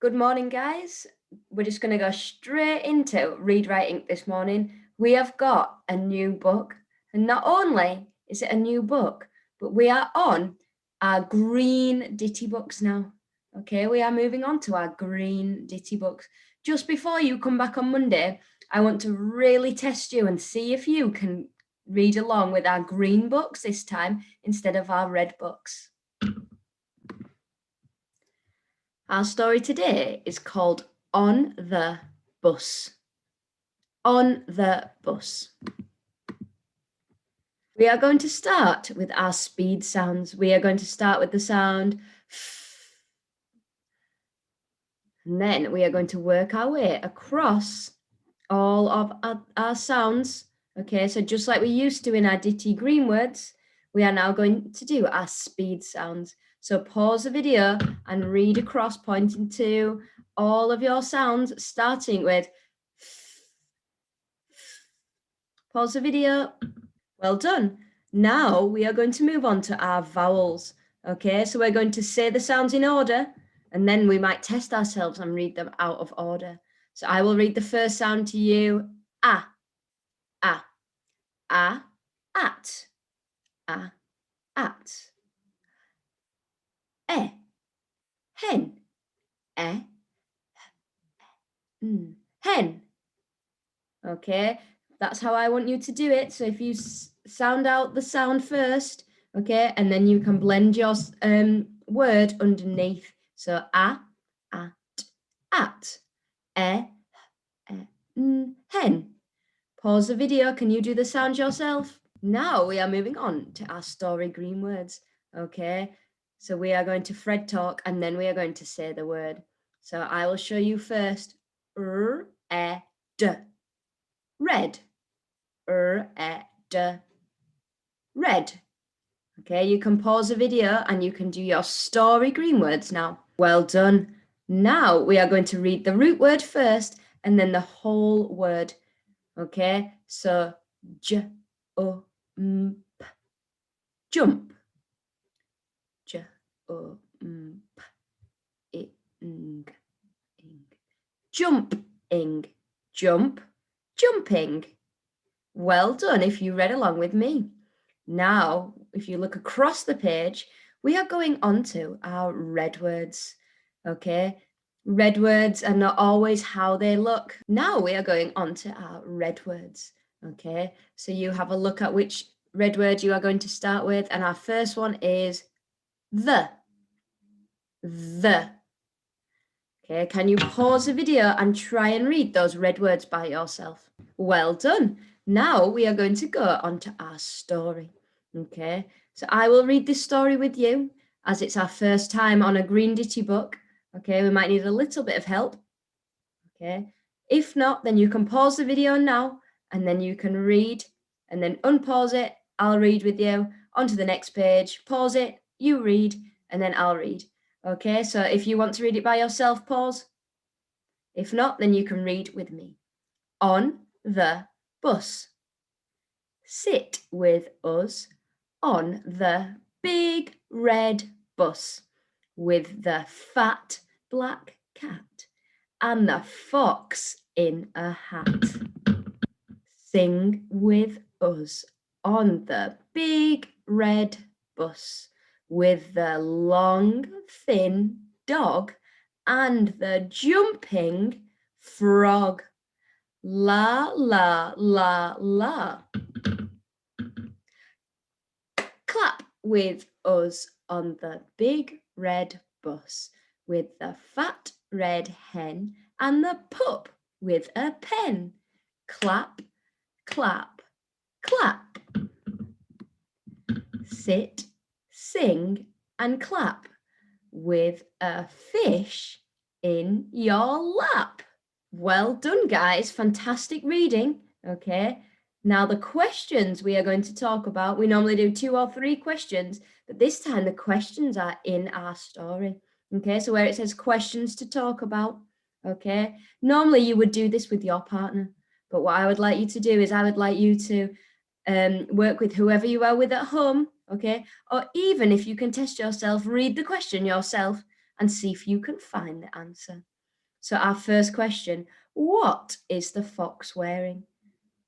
Good morning, guys. We're just going to go straight into read writing this morning. We have got a new book, and not only is it a new book, but we are on our green ditty books now. Okay, we are moving on to our green ditty books. Just before you come back on Monday, I want to really test you and see if you can read along with our green books this time instead of our red books. Our story today is called On the Bus. On the Bus. We are going to start with our speed sounds. We are going to start with the sound F. And then we are going to work our way across all of our sounds. Okay, so just like we used to in our ditty green words, we are now going to do our speed sounds. So pause the video and read across, pointing to all of your sounds, starting with pause the video. Well done. Now we are going to move on to our vowels. Okay, so we're going to say the sounds in order, and then we might test ourselves and read them out of order. So I will read the first sound to you. A, a, a, at, a, at. E, hen, e, hen. Okay, that's how I want you to do it. So if you sound out the sound first, okay, and then you can blend your word underneath. So a, at, hen. Pause the video. Can you do the sound yourself? Now we are moving on to our story green words. Okay, so we are going to Fred talk and then we are going to say the word. So I will show you first. D. Red. D. Red. Okay, you can pause the video and you can do your story green words now. Well done. Now we are going to read the root word first and then the whole word. Okay, so j, o, m, p, jump. J, o, m, p, ing, jumping, jump, jumping. Well done if you read along with me. Now, if you look across the page, we are going on to our red words. Okay, red words are not always how they look. Now we are going on to our red words. Okay, so you have a look at which red word you are going to start with. And our first one is the. Okay, can you pause the video and try and read those red words by yourself? Well done. Now we are going to go on to our story. Okay, so I will read this story with you as it's our first time on a green ditty book. Okay, we might need a little bit of help. Okay, if not, then you can pause the video now and then you can read and then unpause it. I'll read with you. On to the next page. Pause it, you read, and then I'll read. Okay, so if you want to read it by yourself, pause. If not, then you can read with me. On the bus. Sit with us on the big red bus with the fat black cat and the fox in a hat. Sing with us on the big red bus with the long, thin dog and the jumping frog. La, la, la, la. Clap with us on the big red bus with the fat red hen and the pup with a pen. Clap, clap, clap. Sit, sing and clap with a fish in your lap. Well done, guys. Fantastic reading. Okay. Now the questions we are going to talk about, we normally do 2 or 3 questions, but this time the questions are in our story. Okay, so where it says questions to talk about, okay, normally you would do this with your partner, but what I would like you to do is I would like you to work with whoever you are with at home, okay, or even if you can test yourself, read the question yourself and see if you can find the answer. So our first question, what is the fox wearing?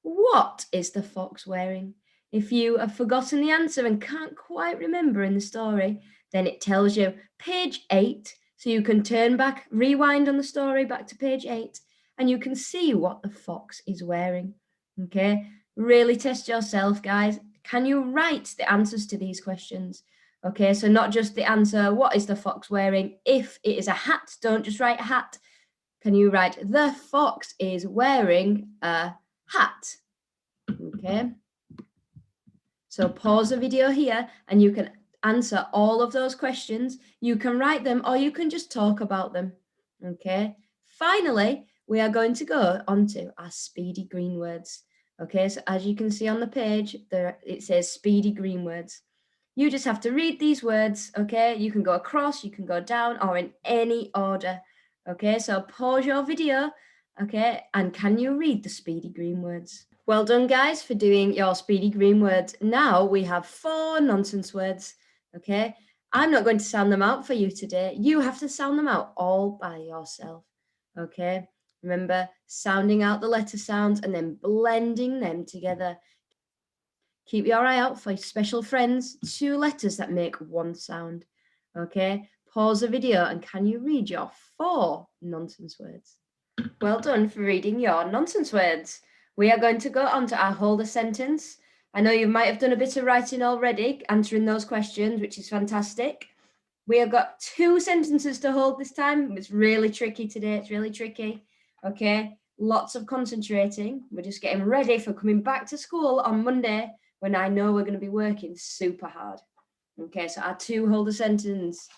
What is the fox wearing? If you have forgotten the answer and can't quite remember in the story, then it tells you page 8. So you can turn back, rewind on the story back to page 8, and you can see what the fox is wearing. Okay, really test yourself, guys. Can you write the answers to these questions? Okay, so not just the answer, what is the fox wearing? If it is a hat, don't just write hat. Can you write, the fox is wearing a hat? Okay. So pause the video here and you can answer all of those questions. You can write them or you can just talk about them. Okay. Finally, we are going to go on to our speedy green words. Okay, so as you can see on the page, there it says speedy green words. You just have to read these words, okay? You can go across, you can go down, or in any order. Okay, so pause your video, okay? And can you read the speedy green words? Well done, guys, for doing your speedy green words. Now we have 4 nonsense words, okay? I'm not going to sound them out for you today. You have to sound them out all by yourself, okay? Remember, sounding out the letter sounds and then blending them together. Keep your eye out for special friends, 2 letters that make 1 sound, okay? Pause the video and can you read your 4 nonsense words? Well done for reading your nonsense words. We are going to go on to our hold a sentence. I know you might have done a bit of writing already, answering those questions, which is fantastic. We have got 2 sentences to hold this time. It's really tricky today. It's really tricky. Okay, lots of concentrating. We're just getting ready for coming back to school on Monday when I know we're going to be working super hard. Okay, so our 2 hold a sentence.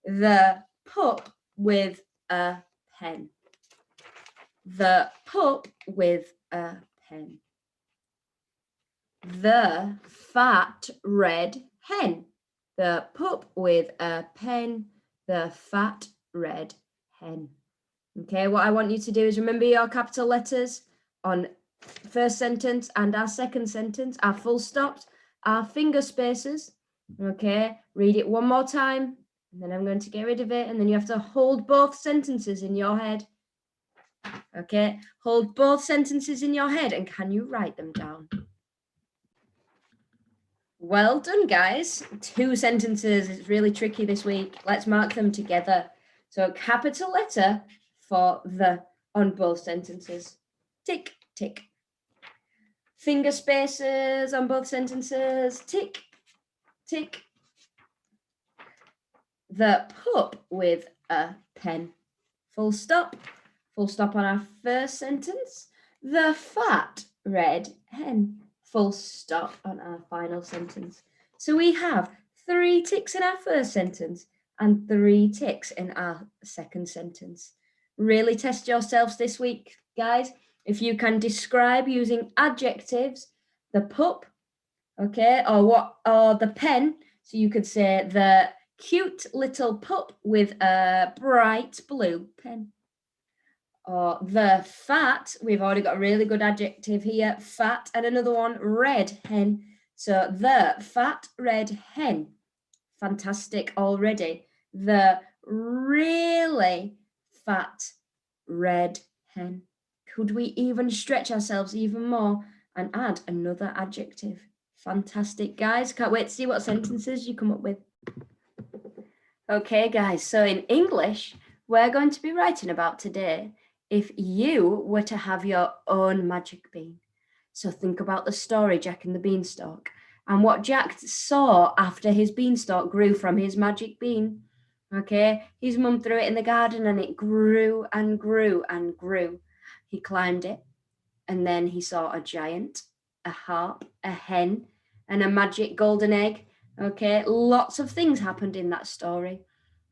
The pup with a pen. The pup with a pen. The fat red hen. The pup with a pen. The fat red hen. Okay, what I want you to do is remember your capital letters on first sentence and our second sentence, our full stops, our finger spaces. Okay, read it one more time, and then I'm going to get rid of it, and then you have to hold both sentences in your head. Okay, hold both sentences in your head, and can you write them down? Well done, guys. 2 sentences. It's really tricky this week. Let's mark them together. So capital letter for the on both sentences. Tick, tick. Finger spaces on both sentences. Tick, tick. The pup with a pen. Full stop. Full stop on our first sentence. The fat red hen. Full stop on our final sentence. So we have 3 ticks in our first sentence and 3 ticks in our second sentence. Really test yourselves this week, guys. If you can describe using adjectives, the pup, okay, or the pen. So you could say the cute little pup with a bright blue pen. Or the fat, we've already got a really good adjective here, fat, and another one, red hen. So the fat red hen, fantastic already. The really fat red hen. Could we even stretch ourselves even more and add another adjective? Fantastic, guys. Can't wait to see what sentences you come up with. Okay, guys, so in English, we're going to be writing about today if you were to have your own magic bean. So think about the story, Jack and the Beanstalk, and what Jack saw after his beanstalk grew from his magic bean. Okay, his mum threw it in the garden and it grew and grew and grew. He climbed it and then he saw a giant, a harp, a hen, and a magic golden egg. Okay, lots of things happened in that story.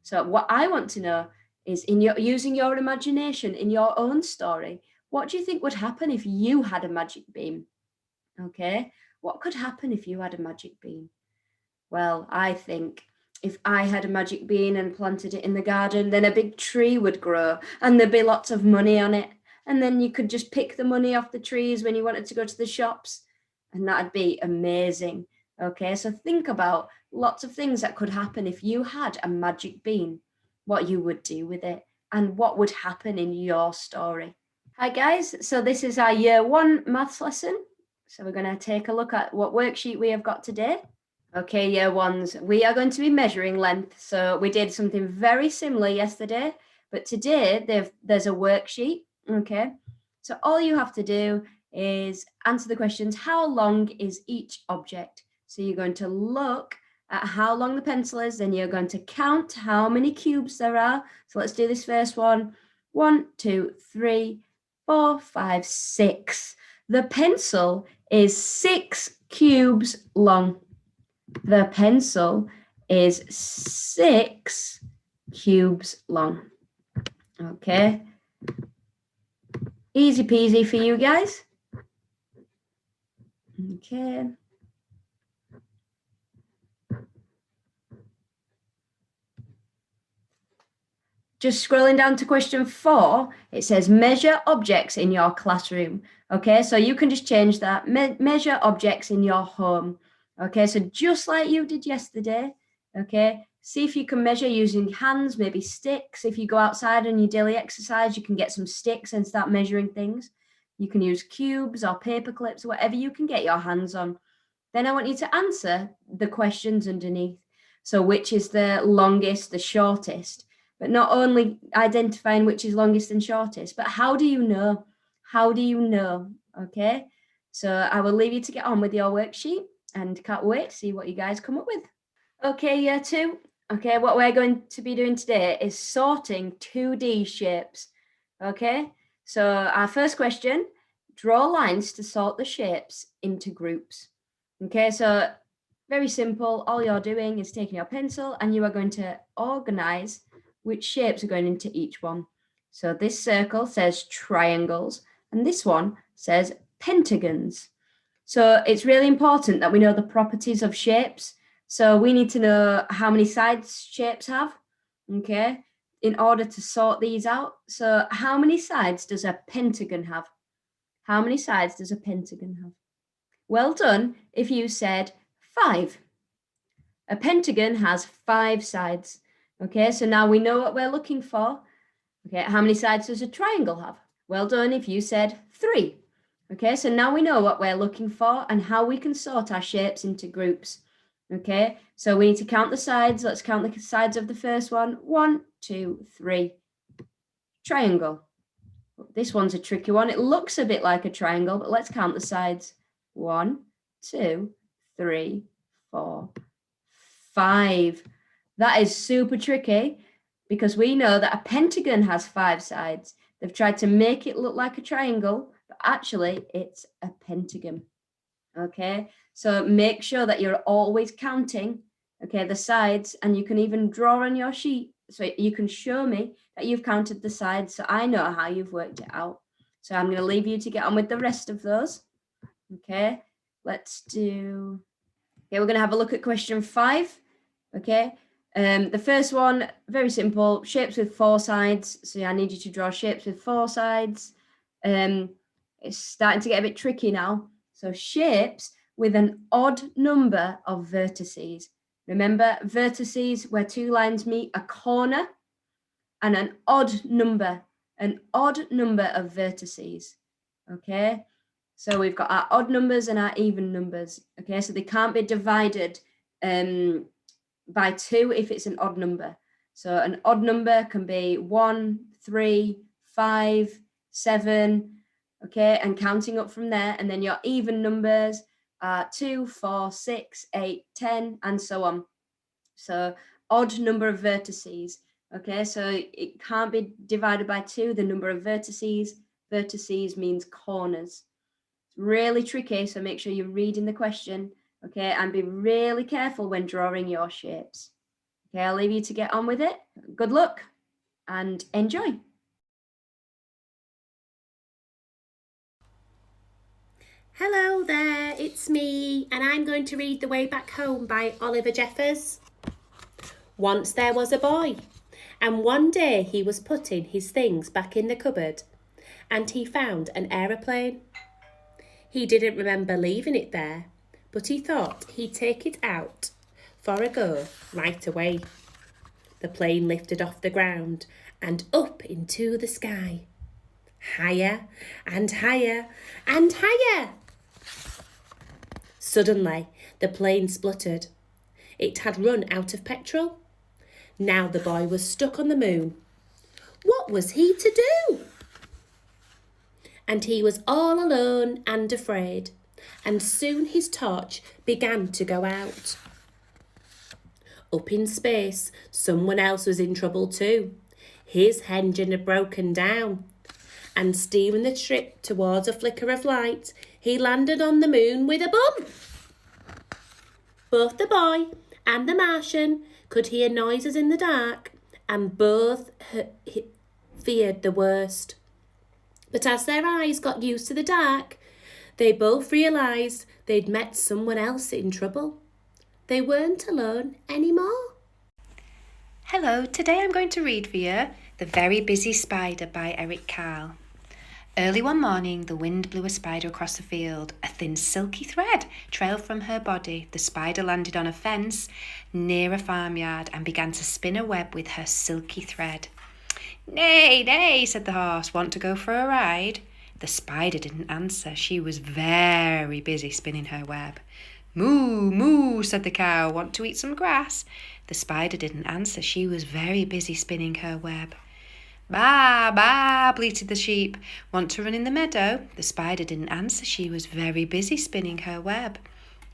So what I want to know is, using your imagination in your own story, what do you think would happen if you had a magic bean? Okay, what could happen if you had a magic bean? Well, I think if I had a magic bean and planted it in the garden, then a big tree would grow and there'd be lots of money on it. And then you could just pick the money off the trees when you wanted to go to the shops. And that'd be amazing. Okay, so think about lots of things that could happen if you had a magic bean, what you would do with it. and what would happen in your story. Hi guys, so this is our year 1 maths lesson. So we're going to take a look at what worksheet we have got today. Okay, year 1s, we are going to be measuring length. So we did something very similar yesterday, but today there's a worksheet, okay? So all you have to do is answer the questions, how long is each object? So you're going to look at how long the pencil is, then you're going to count how many cubes there are. So let's do this first one. 1, 2, 3, 4, 5, 6. The pencil is 6 cubes long. The pencil is 6 cubes long. Okay. Easy peasy for you guys. Okay. Just scrolling down to question 4, it says measure objects in your classroom. Okay, so you can just change that. Measure objects in your home. Okay, so just like you did yesterday. Okay, see if you can measure using hands, maybe sticks. If you go outside on your daily exercise, you can get some sticks and start measuring things. You can use cubes or paper clips, whatever you can get your hands on. Then I want you to answer the questions underneath. So which is the longest, the shortest? But not only identifying which is longest and shortest, but how do you know? How do you know? Okay, so I will leave you to get on with your worksheet and can't wait to see what you guys come up with. Okay, year 2. Okay, what we're going to be doing today is sorting 2D shapes. Okay, so our first question, draw lines to sort the shapes into groups. Okay, so very simple. All you're doing is taking your pencil and you are going to organize which shapes are going into each one. So this circle says triangles and this one says pentagons. So it's really important that we know the properties of shapes. So we need to know how many sides shapes have, okay, in order to sort these out. So how many sides does a pentagon have? How many sides does a pentagon have? Well done if you said 5. A pentagon has 5 sides. Okay, so now we know what we're looking for. Okay, how many sides does a triangle have? Well done if you said 3. Okay, so now we know what we're looking for and how we can sort our shapes into groups. Okay, so we need to count the sides. Let's count the sides of the first one. 1, 2, 3. Triangle. This one's a tricky one. It looks a bit like a triangle, but let's count the sides. 1, 2, 3, 4, 5. That is super tricky because we know that a pentagon has 5 sides. They've tried to make it look like a triangle, but actually it's a pentagon. Okay, so make sure that you're always counting, okay, the sides, and you can even draw on your sheet so you can show me that you've counted the sides so I know how you've worked it out. So I'm going to leave you to get on with the rest of those. Okay, let's do, okay, we're going to have a look at question 5. Okay, the first one, very simple, shapes with 4 sides. So I need you to draw shapes with 4 sides. It's starting to get a bit tricky now. So shapes with an odd number of vertices. Remember, vertices where 2 lines meet, a corner, and an odd number of vertices. Okay, so we've got our odd numbers and our even numbers. Okay, so they can't be divided by 2 if it's an odd number. So an odd number can be 1, 3, 5, 7, okay, and counting up from there. And then your even numbers are 2, 4, 6, 8, 10, and so on. So odd number of vertices. Okay, so it can't be divided by 2, the number of vertices. Vertices means corners. It's really tricky, so make sure you're reading the question, okay, and be really careful when drawing your shapes. Okay, I'll leave you to get on with it. Good luck and enjoy. Hello there, it's me, and I'm going to read The Way Back Home by Oliver Jeffers. Once there was a boy, and one day he was putting his things back in the cupboard, and he found an aeroplane. He didn't remember leaving it there, but he thought he'd take it out for a go right away. The plane lifted off the ground and up into the sky. Higher and higher and higher. Suddenly, the plane spluttered. It had run out of petrol. Now the boy was stuck on the moon. What was he to do? And he was all alone and afraid, and soon his torch began to go out. Up in space, someone else was in trouble too. His engine had broken down, and steering the ship towards a flicker of light, he landed on the moon with a bump. Both the boy and the Martian could hear noises in the dark, and both feared the worst. But as their eyes got used to the dark, they both realised they'd met someone else in trouble. They weren't alone anymore. Hello, today I'm going to read for you The Very Busy Spider by Eric Carle. Early one morning, the wind blew a spider across the field. A thin, silky thread trailed from her body. The spider landed on a fence near a farmyard and began to spin a web with her silky thread. "Nay, nay," said the horse. "Want to go for a ride?" The spider didn't answer. She was very busy spinning her web. "Moo, moo," said the cow. "Want to eat some grass?" The spider didn't answer. She was very busy spinning her web. "Baa, baa," bleated the sheep. "Want to run in the meadow?" The spider didn't answer. She was very busy spinning her web.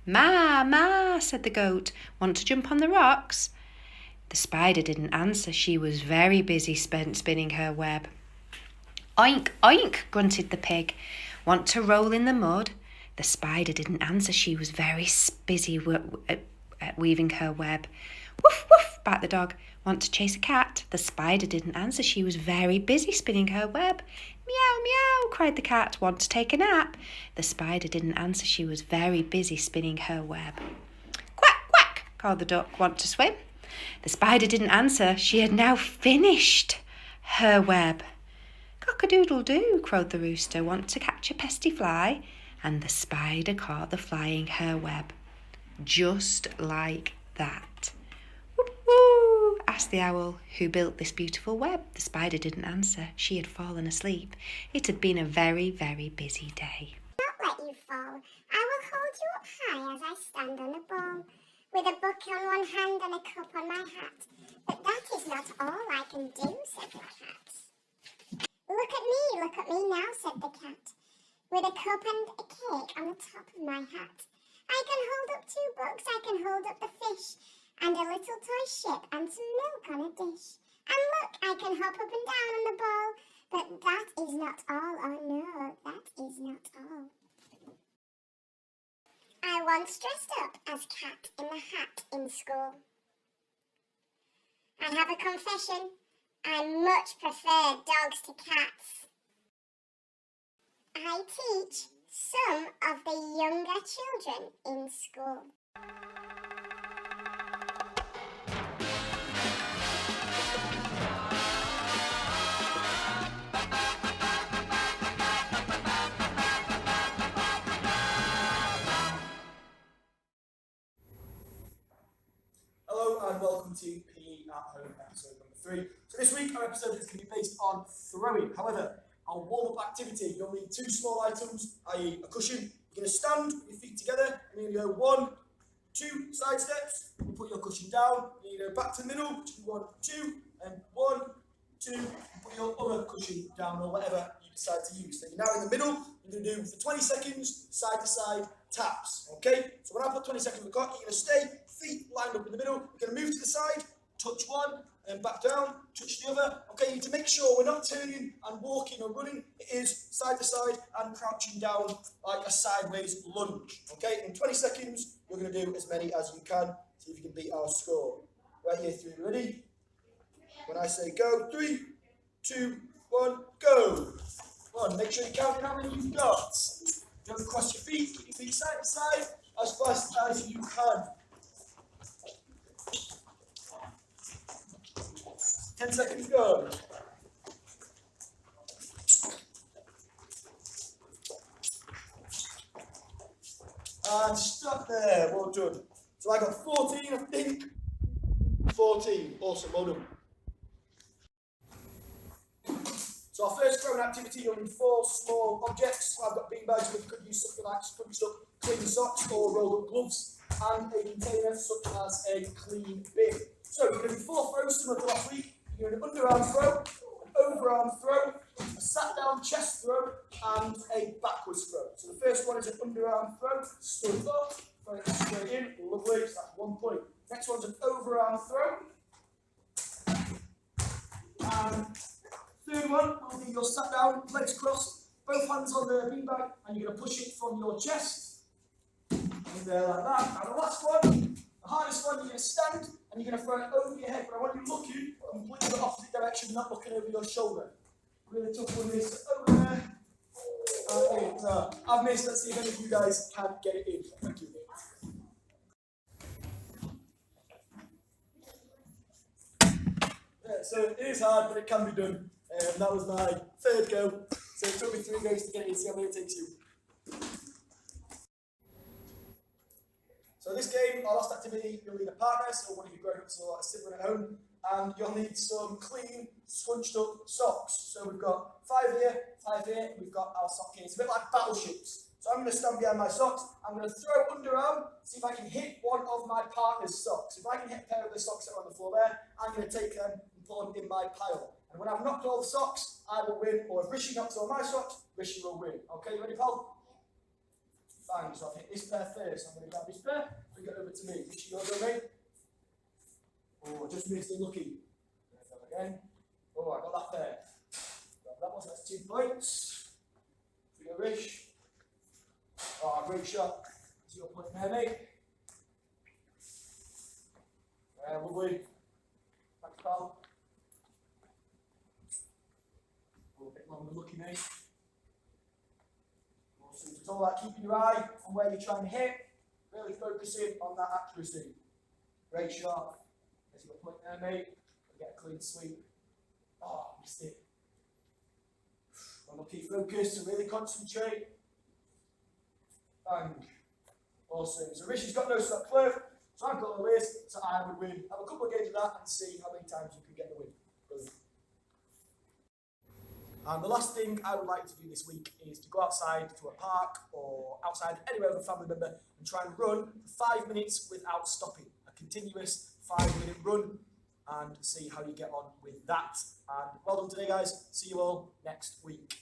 "Ma, ma," said the goat. "Want to jump on the rocks?" The spider didn't answer. She was very busy spinning her web. "Oink, oink," grunted the pig. "Want to roll in the mud?" The spider didn't answer. She was very busy weaving her web. "Woof, woof," barked the dog. "Want to chase a cat?" The spider didn't answer. She was very busy spinning her web. "Meow, meow," cried the cat. "Want to take a nap?" The spider didn't answer. She was very busy spinning her web. "Quack, quack," called the duck. "Want to swim?" The spider didn't answer. She had now finished her web. "Cock-a-doodle-doo," crowed the rooster. "Want to catch a pesky fly?" And the spider caught the fly in her web. Just like that. "Whoop, whoo," asked the owl, "who built this beautiful web?" The spider didn't answer. She had fallen asleep. It had been a very, very busy day. "Not let you fall. I will hold you up high as I stand on a ball, with a book on one hand and a cup on my hat. But that is not all I can do," said the cat. Look at me now," said the cat, "with a cup and a cake on the top of my hat. I can hold up 2 books, I can hold up the fish, and a little toy ship and some milk on a dish. And look, I can hop up and down on the ball. But that is not all, oh no, that is not all. I once dressed up as Cat in the Hat in school. I have a confession, I much prefer dogs to cats. I teach some of the younger children in school. Hello and welcome to PE at Home episode number 3. So this week our episode is going to be based on throwing. However, our warm-up activity, you'll need 2 small items, i.e. a cushion. You're going to stand with your feet together and you're going to go 1, 2 side steps. You put your cushion down, and you go back to the middle, 1, 2, and 1, 2, and put your other cushion down or whatever you decide to use. So you're now in the middle, you're going to do for 20 seconds, side to side taps, okay? So when I put 20 seconds on the clock, you're going to stay, feet lined up in the middle, you're going to move to the side, touch one, and back down, touch the other. Okay, you need to make sure we're not turning and walking or running. It is side to side and crouching down like a sideways lunge. Okay, in 20 seconds, you're going to do as many as you can. See if you can beat our score. Right here, 3, ready? When I say go, 3, 2, 1, go. Come on, make sure you're counting how many you've got. Don't cross your feet, keep your feet side to side as fast as you can. 10 seconds go. And stop there. Well done. So I got 14, I think. 14. Awesome, well done. So our first throwing activity, you'll need 4 small objects. So I've got beanbags, which could use something like scrunched up clean socks or rolled up gloves, and a container such as a clean bin. So you're going to do 4 throws similar to last week. You're going to do an underarm throw, an overarm throw, a sat down chest throw, and a backwards throw. So the first one is an underarm throw, stood up, throw it straight in, lovely, so that's 1 point. Next one's an overarm throw. And third one will be your sat down, legs crossed, both hands on the beanbag, and you're going to push it from your chest. In there like that. And the last one, the hardest one, you're going to stand and you're going to throw it over your head. But I want you looking completely the opposite direction, not looking over your shoulder. Really tough one is over there. I've missed. Let's see if any of you guys can get it in. Thank you. Yeah, so it is hard, but it can be done. That was my 3rd go. So it took me 3 goes to get it in. See how many it takes you. So this game, our last activity, you'll need a partner, so one of your grown-ups or a sibling at home, and you'll need some clean, scrunched up socks. So we've got 5 here, 5 here, and we've got our sock here. It's a bit like battleships. So I'm going to stand behind my socks, I'm going to throw underarm, see if I can hit one of my partner's socks. If I can hit a pair of the socks that are on the floor there, I'm going to take them and put them in my pile. And when I've knocked all the socks, I will win, or if Rishi knocks all my socks, Rishi will win. Okay, you ready, pal? Bang, so I've hit this pair first. I'm going to grab this pair, bring it over to me. Rishi, you're over me. Oh, just missed it, lucky. Again. Oh, I got that pair. Grab that one, so that's 2 points. For your Rish. Oh, great shot. That's your point there, mate. Lovely. Thanks, pal. Oh, a bit longer, lucky, mate. It's all about keeping your eye on where you're trying to hit, really focusing on that accuracy. Great shot. There's your point there, mate. Get a clean sweep. Oh, missed it. Unlucky, focus, so really concentrate. Bang. Awesome. So Rishi's got no sock left, so I've got the list, so I would win. Have a couple of games of that and see how many times you can get the win. Brilliant. And the last thing I would like to do this week is to go outside to a park or outside anywhere with a family member and try and run for 5 minutes without stopping. A continuous 5-minute run, and see how you get on with that. And well done today, guys. See you all next week.